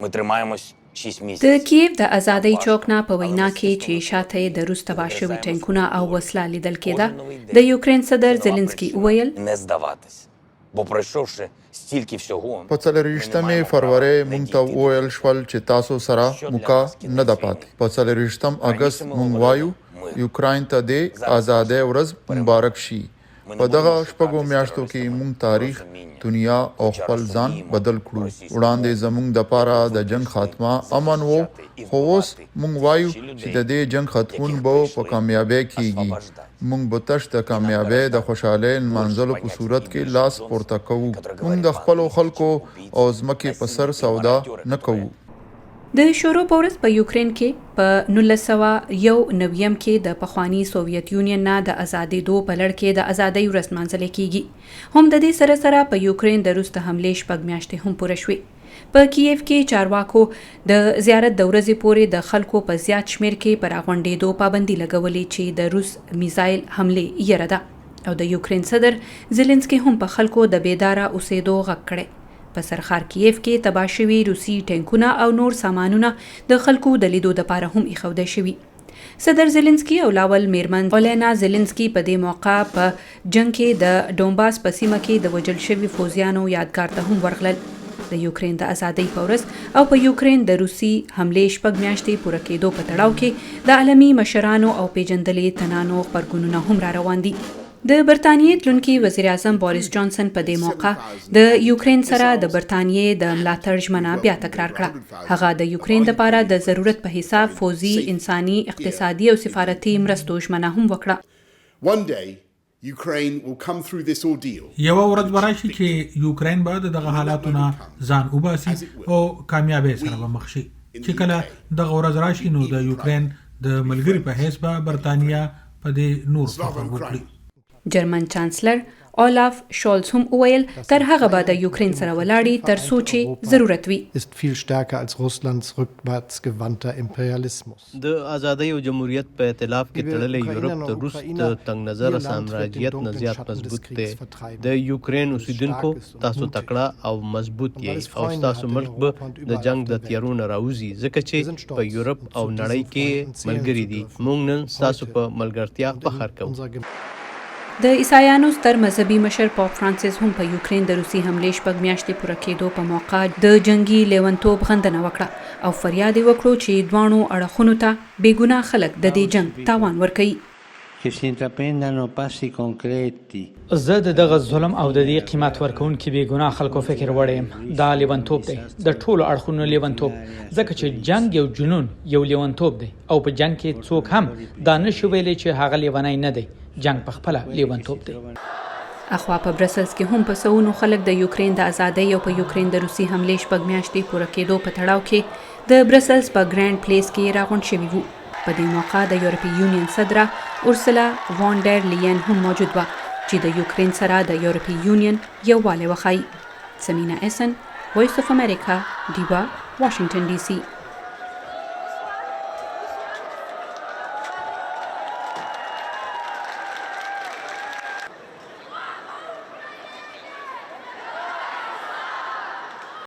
د کیف د ازادۍ چوک نه په وینا کې چې شاته د روس تباه شوي ټینکونه او وسله لیدل کېده، د یوکرین صدر زلنسکي وویل په 24 فروری مونږ ته وویل شول چې تاسو سره موکا نه ده پاتې. په 24 اگست مونږ وایو یوکرين ته د ازادۍ ورځ مبارک شي. په دغه شپږو میاشتو کې مونږ تاریخ، دنیا او خپل ځان بدل کړو. وړاندې زمونږ د پاره د جنگ خاتمه امن وو، خو اوس مونږ وایو چې د دې جنگ ختمون به په کامیابی کیږي. مونږ به تش د کامیابی د خوشحالۍ منځلو په صورت کې لاس پورته کوو. مونږ د خپل خلکو او ځمکې په سر سودا نه کوو. د شورو په ورځ په یوکرین کې په 1991 کې د پخوانی سوویت یونین نه د ازادېدو په لړ کې د ازادۍ ورځ نمانځل کیږي. هم د دې سره سره په یوکرین د روس د حملې شپږ میاشتې هم پوره شوې. په کیف کې چارواکو د زیارت د ورځې پورې د خلکو په زیات شمیر کې پر غونډېدو پابندي لګولې چې د روس میزایل حملې یره ده، او د یوکرین صدر زلنسکي هم په خلکو د بیداره اوسېدو غږ کړی. په سرخار کیف کې تباه شوي روسي ټینکونه او نور سامانونه د خلکو د لیدو دپاره هم ایښودل شوي. صدر زلنسکي او لاول میرمن اولینا زلنسکي په دې موقع په جنگ کې د ډونباس په سیمه کې د وژل شوي فوجیانو یادګار ته هم ورغلل. د یوکرین د ازادۍ په ورځ او په یوکرین د روسي حملې شپږ میاشتې پوره کېدو په تړاو کې د عالمي مشرانو او پیژندلې تنانو غبرګونونه هم را روان دي. د برتانیې تلونکي وزیر اعظم بوریس جانسن په دې موقع د یوکرین سره د برتانیې د ملاتړ ژمنه بیا تکرار کړه. هغه د یوکرین لپاره د ضرورت په حساب فوزي، انساني، اقتصادي او سفارتي مرستو ژمنه هم وکړه. یوه ورځ به راشي چې یوکرین به دغه حالاتونه ځان وباسي او کامیابۍ سره به مخ شي. چې کله دغه ورځ راشي نو د یوکرین د ملګري په حیث به برتانیا په دې نور فخر وکړي. جرمن چانسلر اولاف شولز هم وویل تر هغه به د یوکرین سره ولاړی تر څو چې ضرورت وي. د ازادۍ او جمهوریت په ائتلاف کې تړلې یورپ د روس د تنگ نظر سامراجیت نه زیات مضبوط دی. د یوکرین اوسیدونکو تاسو تکړه او مضبوط یې او تاسو ملک به د جنگ د تیارونو راوځي، ځکه چې په یورپ او نړۍ کې ملګری دي. موږ نن تاسو په ملګرتیا فخر کوو. د عیسایانو ستر مذهبي مشر پاپ فرانسیس هم په یوکرین د روسي حملې شپږ میاشتې پوره کېدو په موقع د جنگي لیونتوب غندنه وکړه او فریاد یې وکړو چې دواړو اړخونو ته بې ګناه خلک د دې جنگ تاوان ورکوي. زه د دغه ظلم او د دې قیمت ورکوونکي بې ګناه خلکو فکر وړی یم. دا لیونتوب دی، د ټولو اړخونو لیونتوب، ځکه چې جنگ یو جنون، یو لیونتوب دی او په جنگ کې څوک هم دا نشي ویلی چې هغه لیونی نه دی. جنگ په خپله لیونتوب دی. اخوا په برسلز کې هم په سوونو خلک د یوکرین د ازادۍ او په یوکرین د روسي حملې شپږ میاشتې پوره کېدو په تړاو کې د برسلز په ګرانډ پلیس کې راغونډ شوي وو. په دې موقع د یورپي یونین صدره اورسولا وان ډر لیین هم موجود وه چې د یوکرین سره د یورپي یونین یووالی وښایي. سمینا اسن، وایس اف امریکا، ډیوا، واشنگټن ډي سي.